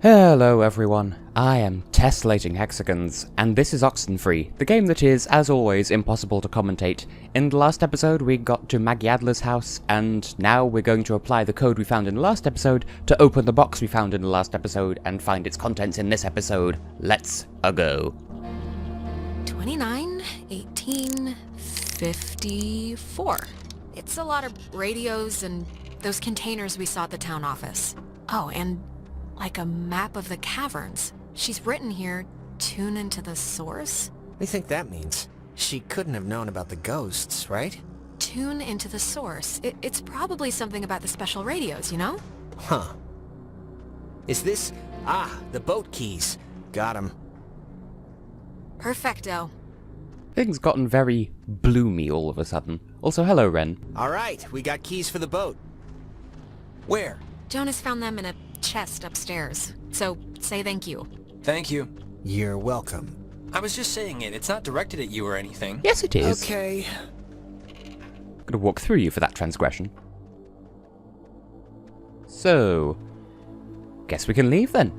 Hello everyone, I am Tessellating Hexagons, and this is Oxenfree, the game that is, as always, impossible to commentate. In the last episode we got to Maggie Adler's house, and now we're going to apply the code we found in the last episode to open the box we found in the last episode and find its contents in this episode. Let's go. 29, 18, 54. It's a lot of radios and those containers we saw at the town office. Oh, and like a map of the caverns. She's written here, tune into the source? What do you think that means? She couldn't have known about the ghosts, right? Tune into the source. It's probably something about the special radios, you know? Huh. Is this... Ah, the boat keys. Got 'em. Perfecto. Things gotten very bloomy all of a sudden. Also, hello Ren. Alright, we got keys for the boat. Where? Jonas found them in a chest upstairs. So, say thank you. Thank you. You're welcome. I was just saying it. It's not directed at you or anything. Yes it is. Okay. Gonna walk through you for that transgression. So, guess we can leave then.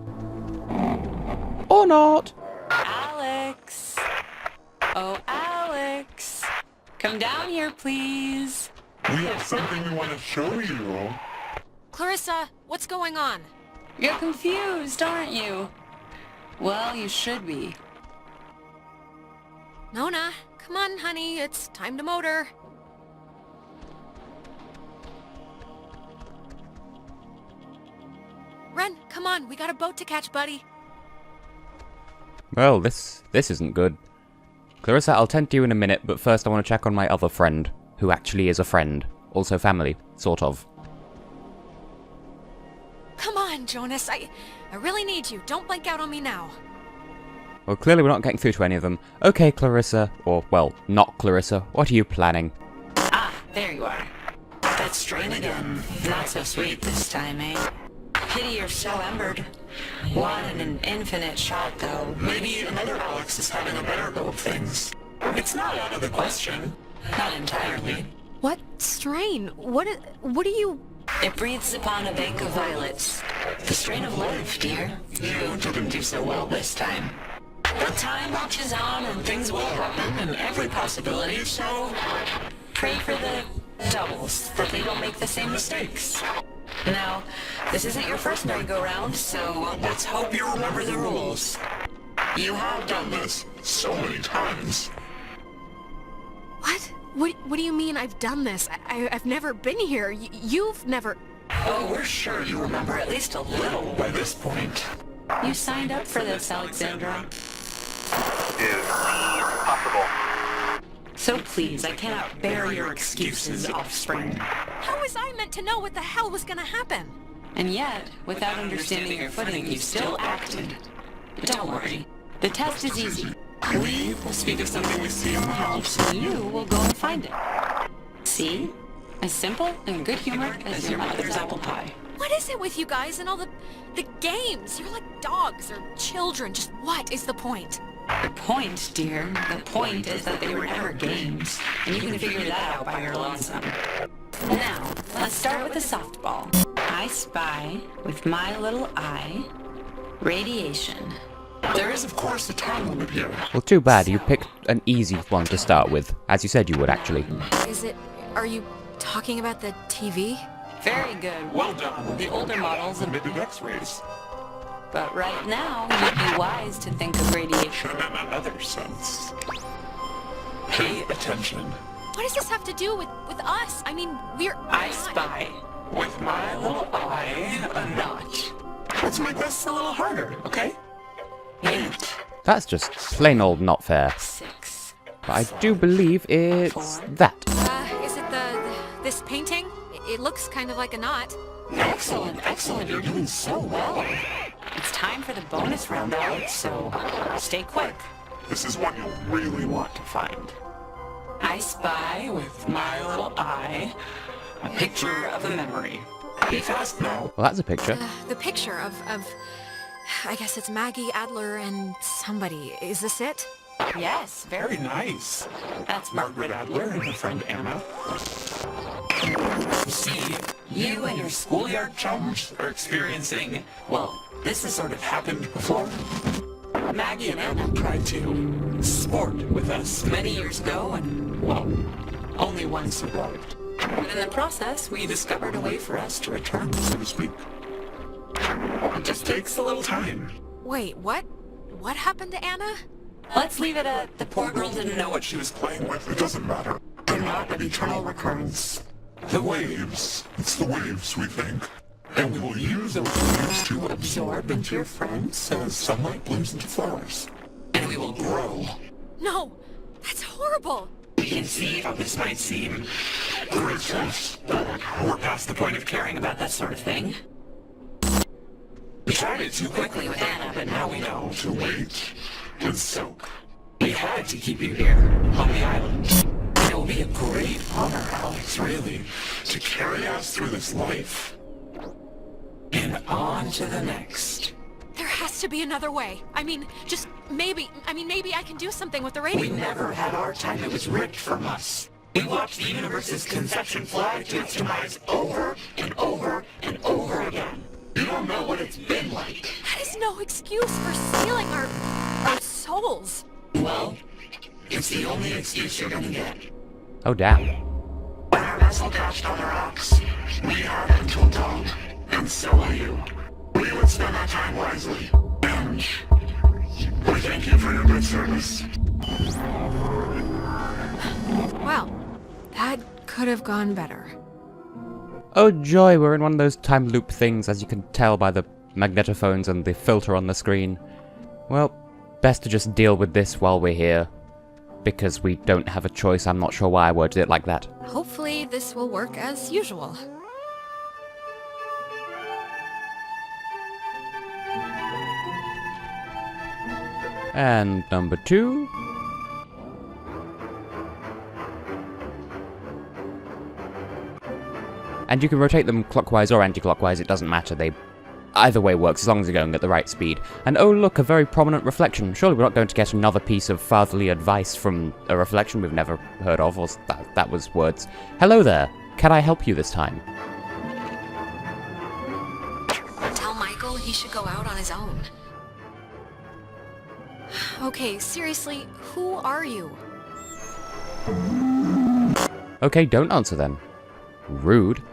Or not. Alex! Oh, Alex! Come down here, please. We have something we want to show you. Clarissa, what's going on? You're confused, aren't you? Well, you should be. Nona, come on, honey. It's time to motor. Ren, come on. We got a boat to catch, buddy. Well, this isn't good. Clarissa, I'll tend to you in a minute, but first I want to check on my other friend, who actually is a friend. Also family, sort of. Come on, Jonas. I really need you. Don't blank out on me now. Well, clearly we're not getting through to any of them. Okay, Clarissa, or, well, not Clarissa, what are you planning? Ah, there you are. That strain again. Not so sweet this time, eh? Pity you're so embered. One in an infinite shot, though. Maybe another Alex is having a better go of things. It's not out of the question. Not entirely. What strain? What are you... It breathes upon a bank of violets. The strain of life, dear. You didn't do so well this time. But time marches on and things will happen and every possibility, so pray for the doubles, that they don't make the same mistakes. Now, this isn't your first merry-go-round, so let's hope you remember the rules. You have done this so many times. What? What do you mean I've done this? I've never been here. You've never... Oh, we're sure you remember at least a little by this point. You signed up for this, Alexandra. Is possible. So please, I cannot bear your excuses, offspring. How was I meant to know what the hell was gonna happen? And yet, without understanding your footing, you still acted. But don't worry. The test is easy. We will speak of something we see in the house. And you will go and find it. See? As simple and good-humored as your mother's apple pie. What is it with you guys and all the games? You're like dogs or children. Just what is the point? The point, dear, the point is that they were never games. And you can figure that out by your lonesome. Now, let's start with the softball. I spy, with my little eye, radiation. There is, of course, a time limit here. Well, too bad, you picked an easy one to start with, as you said you would actually. Are you talking about the TV? Very good. Well done. The older models of... Emitted X-rays. But right now, you'd be wise to think of radiation. In another sense. Pay attention. What does this have to do with us? I mean, we're... I spy. With my little eye, a notch. Let's make this a little harder, okay? 8, That's just plain old not fair. 6. But I do believe it's that. Is it this painting? It looks kind of like a knot. Excellent, excellent. You're doing so well. It's time for the bonus round, Alex, so stay quick. This is what you'll really want to find. I spy with my little eye a picture of a memory. Be fast now. Well, that's a picture. The picture of... I guess it's Maggie Adler and somebody. Is this it? Yes, very Very nice. That's Margaret Adler and her friend Anna. See, you and your schoolyard chums are experiencing, well, this has sort of happened before. Maggie and Anna tried to sport with us many years ago, and, well, only one survived. But in the process, we discovered a way for us to return, so to speak. It just takes a little time. Wait, what? What happened to Anna? Let's leave it at the poor girl didn't know What she was playing with, it doesn't matter. They're not an eternal recurrence. The waves. It's the waves, we think. And we will use those waves to absorb into your friends as sunlight blooms into flowers. And we will grow. No, that's horrible. We can see how this might seem gracious, but we're past the point of caring about that sort of thing. We tried it too quickly with Anna, but now we know to wait and soak. We had to keep you here, on the island. It will be a great honor, Alex, really, to carry us through this life. And on to the next. There has to be another way. I mean, maybe I can do something with the radio. We never had our time. It was ripped from us. We watched the universe's conception fly to its demise over and over and over again. You don't know what it's been like. That is no excuse for stealing our souls. Well, it's the only excuse you're gonna get. Oh, damn. When our vessel dashed on the rocks, we had until dawn, and so will you. We would spend our time wisely, and we thank you for your good service. Well, that could have gone better. Oh joy, we're in one of those time loop things, as you can tell by the magnetophones and the filter on the screen. Well, best to just deal with this while we're here. Because we don't have a choice. I'm not sure why I worded it like that. Hopefully this will work as usual. And number 2. And you can rotate them clockwise or anti-clockwise, it doesn't matter, either way works as long as you're going at the right speed. And oh look, a very prominent reflection. Surely we're not going to get another piece of fatherly advice from a reflection we've never heard of, or that was words. Hello there, can I help you this time? Tell Michael he should go out on his own. Okay, seriously, who are you? Okay, don't answer then. Rude.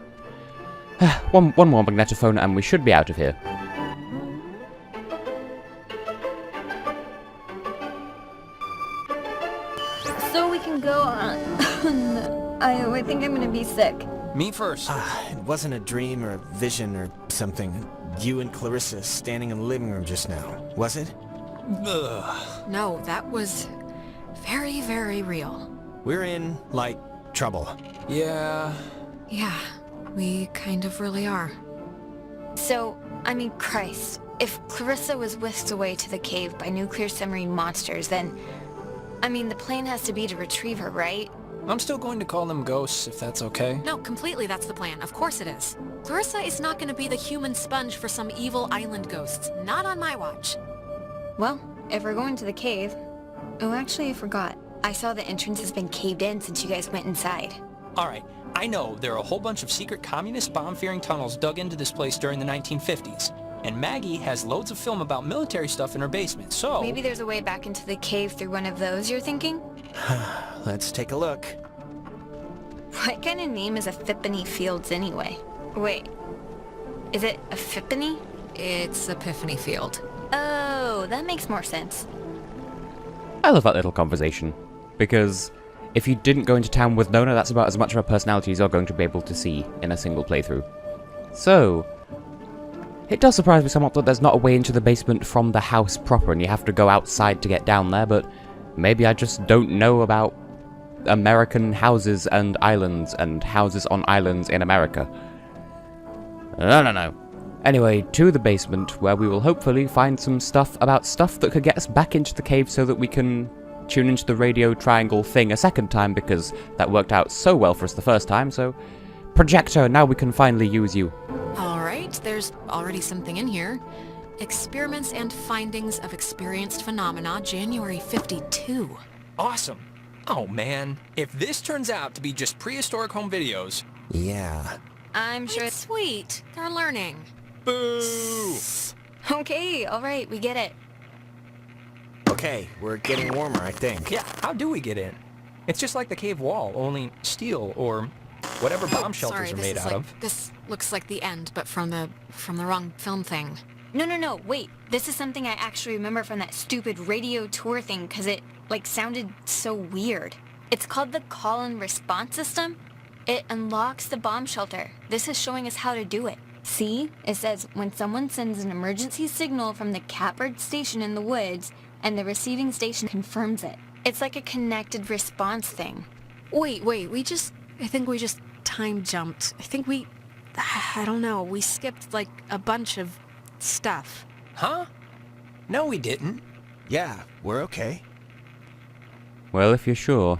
One more magnetophone and we should be out of here. So we can go on. I think I'm gonna be sick. Me first. It wasn't a dream or a vision or something. You and Clarissa standing in the living room just now, was it? Ugh. No, that was very, very real. We're in, like, trouble. Yeah. Yeah, we kind of really are. So, I mean, Christ, if Clarissa was whisked away to the cave by nuclear submarine monsters, then... I mean, the plan has to be to retrieve her, right? I'm still going to call them ghosts, if that's okay. No, completely that's the plan. Of course it is. Clarissa is not going to be the human sponge for some evil island ghosts. Not on my watch. Well, if we're going to the cave... Oh, actually, I forgot. I saw the entrance has been caved in since you guys went inside. Alright, I know there are a whole bunch of secret communist bomb-fearing tunnels dug into this place during the 1950s. And Maggie has loads of film about military stuff in her basement, so... Maybe there's a way back into the cave through one of those, you're thinking? Let's take a look. What kind of name is Epiphany Fields anyway? Wait, is it Epiphany? It's Epiphany Field. Oh, that makes more sense. I love that little conversation, because if you didn't go into town with Nona, that's about as much of her personality as you're going to be able to see in a single playthrough. So, it does surprise me somewhat that there's not a way into the basement from the house proper and you have to go outside to get down there, but maybe I just don't know about American houses and islands and houses on islands in America. I don't know. Anyway, to the basement, where we will hopefully find some stuff about stuff that could get us back into the cave so that we can tune into the radio triangle thing a second time, because that worked out so well for us the first time, so... Projector, now we can finally use you. Alright, there's already something in here. Experiments and Findings of Experienced Phenomena, January 52. Awesome. Oh man, if this turns out to be just prehistoric home videos, Yeah. I'm sure It's sweet. They're learning. Boo! Okay, alright, we get it. Okay, we're getting warmer, I think. Yeah, how do we get in? It's just like the cave wall, only steel or whatever bomb shelters Sorry, are this made is out like, of. This looks like the end, but from the wrong film thing. No, wait. This is something I actually remember from that stupid radio tour thing, because it, sounded so weird. It's called the call and response system. It unlocks the bomb shelter. This is showing us how to do it. See? It says, when someone sends an emergency signal from the catbird station in the woods, and the receiving station confirms it. It's like a connected response thing. Wait, I think we just time jumped. I don't know, we skipped like a bunch of stuff. Huh? No, we didn't. Yeah, we're okay. Well, if you're sure.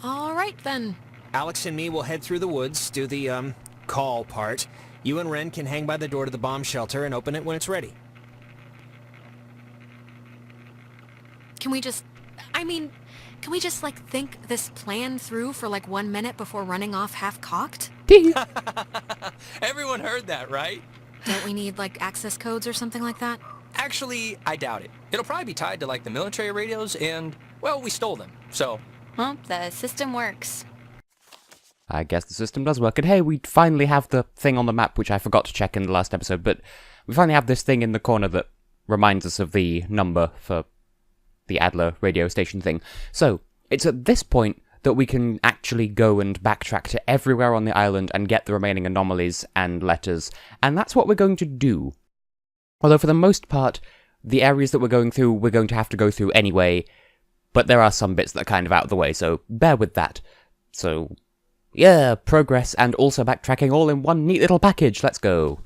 Alright then. Alex and me will head through the woods, do the, call part. You and Ren can hang by the door to the bomb shelter and open it when it's ready. Can we just think this plan through for 1 minute before running off half-cocked? Everyone heard that, right? Don't we need, access codes or something like that? Actually, I doubt it. It'll probably be tied to, the military radios and, well, we stole them, so... Well, the system works. I guess the system does work. And hey, we finally have the thing on the map, which I forgot to check in the last episode, but we finally have this thing in the corner that reminds us of the number for the Adler radio station thing. So, it's at this point that we can actually go and backtrack to everywhere on the island and get the remaining anomalies and letters, and that's what we're going to do. Although for the most part, the areas that we're going through, we're going to have to go through anyway, but there are some bits that are kind of out of the way, so bear with that. So, yeah, progress and also backtracking all in one neat little package. Let's go.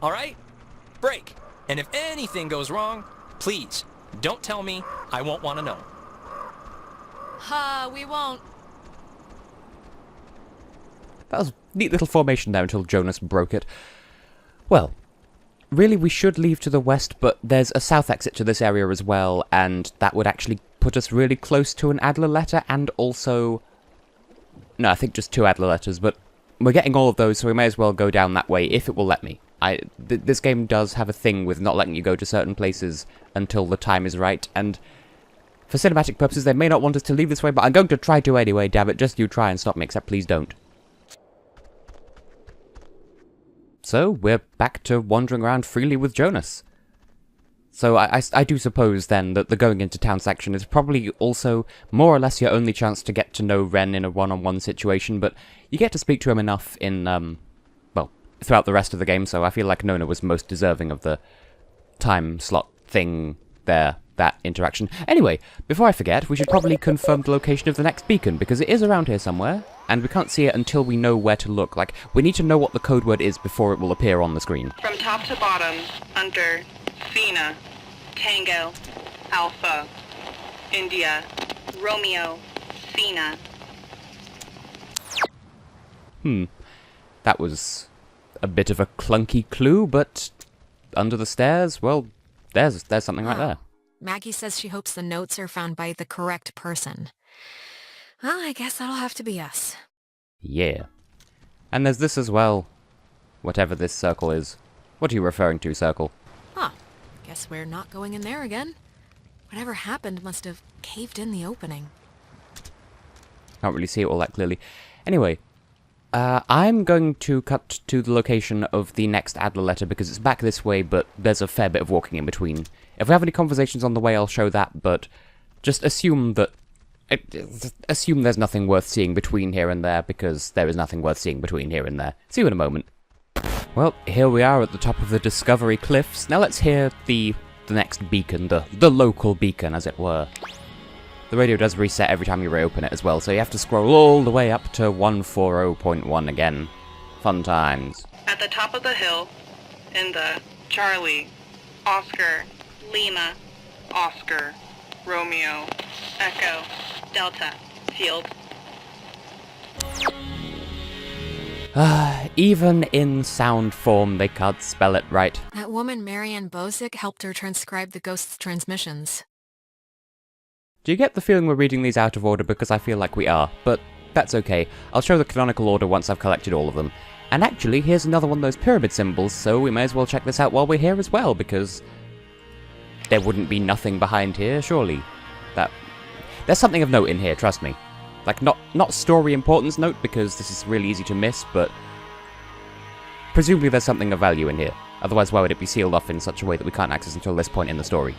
Alright? Break. And if anything goes wrong, please, don't tell me. I won't want to know. We won't. That was a neat little formation there until Jonas broke it. Well, really we should leave to the west, but there's a south exit to this area as well, and that would actually put us really close to an Adler letter, and also... No, I think just 2 Adler letters, but we're getting all of those, so we may as well go down that way, if it will let me. This game does have a thing with not letting you go to certain places until the time is right, and for cinematic purposes they may not want us to leave this way, but I'm going to try to anyway, damn it. Just you try and stop me, except please don't. So, we're back to wandering around freely with Jonas. So I do suppose, then, that the going into town section is probably also more or less your only chance to get to know Ren in a one-on-one situation, but you get to speak to him enough in, well, throughout the rest of the game, so I feel like Nona was most deserving of the time slot thing there, that interaction. Anyway, before I forget, we should probably confirm the location of the next beacon, because it is around here somewhere, and we can't see it until we know where to look. We need to know what the code word is before it will appear on the screen. From top to bottom, under Cena, Tango, Alpha, India, Romeo, Cena. That was a bit of a clunky clue, but under the stairs, well, there's something right there. Maggie says she hopes the notes are found by the correct person. Well, I guess that'll have to be us. Yeah. And there's this as well. Whatever this circle is. What are you referring to, circle? Huh. Guess we're not going in there again. Whatever happened must have caved in the opening. Can't really see it all that clearly. Anyway, I'm going to cut to the location of the next Adler letter because it's back this way, but there's a fair bit of walking in between. If we have any conversations on the way, I'll show that, but just assume that... assume there's nothing worth seeing between here and there, because there is nothing worth seeing between here and there. See you in a moment. Well, here we are at the top of the Discovery Cliffs. Now let's hear the next beacon, the local beacon, as it were. The radio does reset every time you reopen it as well, so you have to scroll all the way up to 140.1 again. Fun times. At the top of the hill, in the Charlie, Oscar, Lima, Oscar, Romeo, Echo, Delta, field. Even in sound form, they can't spell it right. That woman, Marianne Bozick, helped her transcribe the ghost's transmissions. Do you get the feeling we're reading these out of order? Because I feel like we are, but that's okay. I'll show the canonical order once I've collected all of them. And actually, here's another one of those pyramid symbols, so we may as well check this out while we're here as well, because there wouldn't be nothing behind here, surely. There's something of note in here, trust me. Like, not story importance note, because this is really easy to miss, but presumably there's something of value in here. Otherwise, why would it be sealed off in such a way that we can't access until this point in the story?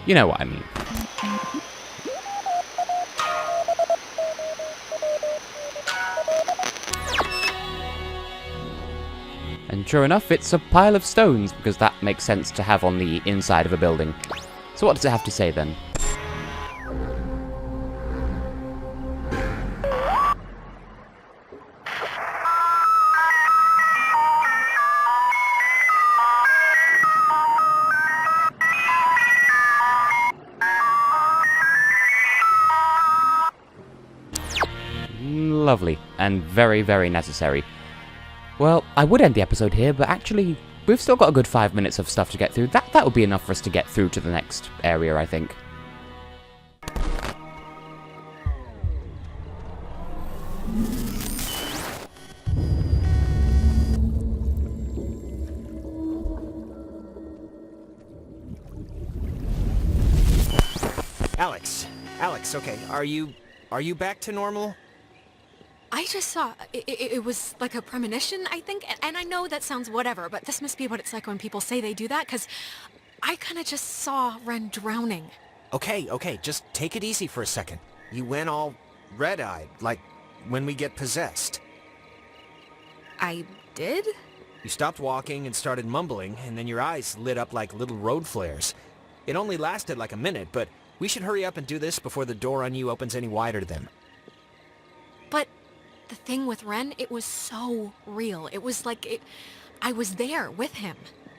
You know what I mean. And sure enough, it's a pile of stones, because that makes sense to have on the inside of a building. So what does it have to say then? Lovely, and very, very necessary. Well, I would end the episode here, but actually, we've still got a good 5 minutes of stuff to get through. That would be enough for us to get through to the next area, I think. Alex, okay, are you back to normal? I just saw, it was like a premonition, I think, and I know that sounds whatever, but this must be what it's like when people say they do that, because I kind of just saw Ren drowning. Okay, just take it easy for a second. You went all red-eyed, like when we get possessed. I did? You stopped walking and started mumbling, and then your eyes lit up like little road flares. It only lasted like a minute, but we should hurry up and do this before the door on you opens any wider then. But the thing with Ren, it was so real. It was like I was there with him.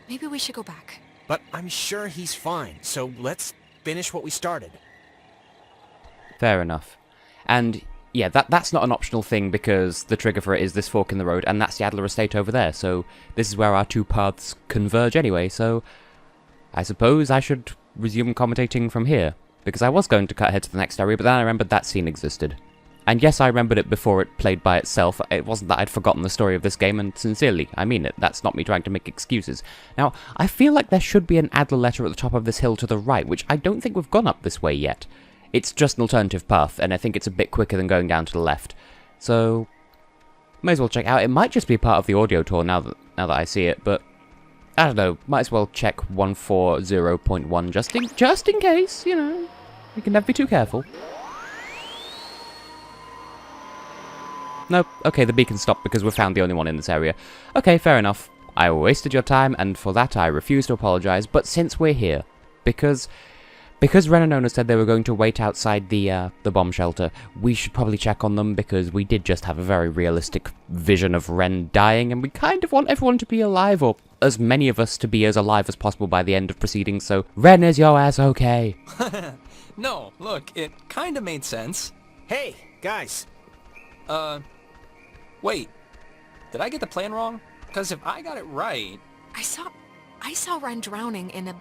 Maybe we should go back. But I'm sure he's fine, so let's finish what we started. Fair enough. And yeah, that's not an optional thing, because the trigger for it is this fork in the road, and that's the Adler estate over there, so this is where our two paths converge anyway, so I suppose I should resume commentating from here, because I was going to cut ahead to the next area, but then I remembered that scene existed. And yes, I remembered it before it played by itself. It wasn't that I'd forgotten the story of this game, and sincerely, I mean it. That's not me trying to make excuses. Now, I feel like there should be an Adler letter at the top of this hill to the right, which I don't think we've gone up this way yet. It's just an alternative path, and I think it's a bit quicker than going down to the left. So, may as well check out. It might just be part of the audio tour now that I see it, but I don't know. Might as well check 140.1 just in case, you know. You can never be too careful. Nope, okay, the beacon stopped because we've found the only one in this area. Okay, fair enough. I wasted your time, and for that I refuse to apologise, but since we're here, because Ren and Ona said they were going to wait outside the bomb shelter, we should probably check on them, because we did just have a very realistic vision of Ren dying, and we kind of want everyone to be alive, or as many of us to be as alive as possible by the end of proceedings, so Ren, is your ass okay? No, look, it kind of made sense. Hey, guys. Wait. Did I get the plan wrong? Because if I got it right... I saw Ren drowning in a...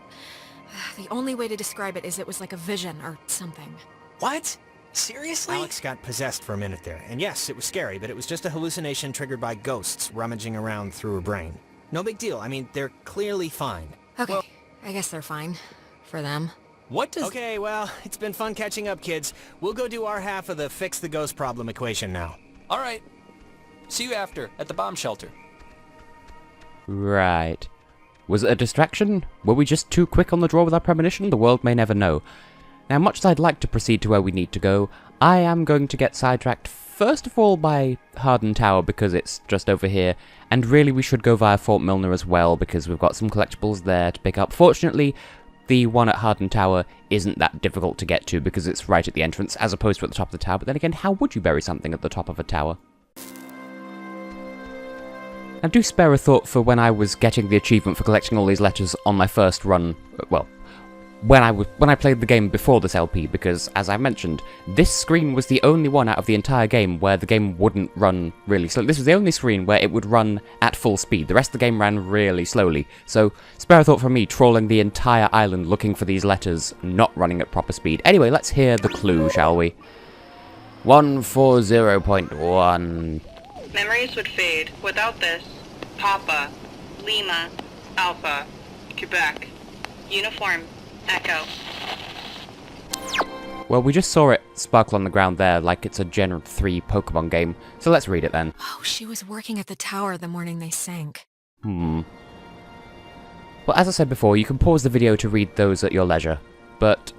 the only way to describe it is it was like a vision or something. What? Seriously? Alex got possessed for a minute there. And yes, it was scary, but it was just a hallucination triggered by ghosts rummaging around through her brain. No big deal. I mean, they're clearly fine. Okay, well, I guess they're fine. For them. What does... Okay, well, it's been fun catching up, kids. We'll go do our half of the fix the ghost problem equation now. Alright. See you after, at the bomb shelter. Right. Was it a distraction? Were we just too quick on the draw with our premonition? The world may never know. Now, much as I'd like to proceed to where we need to go, I am going to get sidetracked first of all by Harden Tower, because it's just over here, and really we should go via Fort Milner as well, because we've got some collectibles there to pick up. Fortunately, the one at Harden Tower isn't that difficult to get to, because it's right at the entrance, as opposed to at the top of the tower, but then again, how would you bury something at the top of a tower? Now, do spare a thought for when I was getting the achievement for collecting all these letters on my first run, well, when I played the game before this LP, because, as I mentioned, this screen was the only one out of the entire game where the game wouldn't run really slowly. This was the only screen where it would run at full speed. The rest of the game ran really slowly. So, spare a thought for me trawling the entire island looking for these letters, not running at proper speed. Anyway, let's hear the clue, shall we? 140.1. Memories would fade. Without this, Papa, Lima, Alpha, Quebec, Uniform, Echo. Well, we just saw it sparkle on the ground there like it's a Gen 3 Pokemon game, so let's read it then. Oh, she was working at the tower the morning they sank. Well, as I said before, you can pause the video to read those at your leisure, but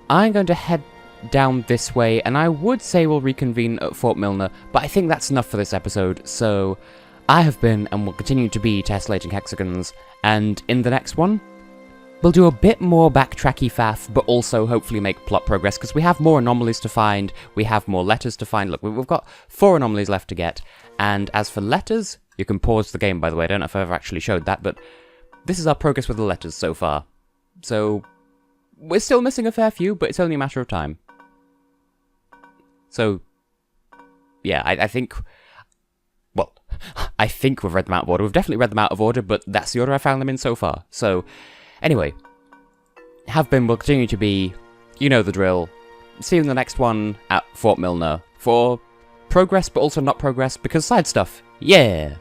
I'm going to head down this way, and I would say we'll reconvene at Fort Milner, but I think that's enough for this episode, so I have been, and will continue to be, Tessellating Hexagons, and in the next one, we'll do a bit more backtracky faff, but also hopefully make plot progress, because we have more anomalies to find, we have more letters to find. Look, we've got 4 anomalies left to get, and as for letters, you can pause the game, by the way, I don't know if I've ever actually showed that, but this is our progress with the letters so far. So, we're still missing a fair few, but it's only a matter of time. So, yeah, I think... Well, I think we've read them out of order. We've definitely read them out of order, but that's the order I found them in so far. So, anyway, have been, will continue to be, you know the drill. See you in the next one at Fort Milner for progress, but also not progress, because side stuff, yeah!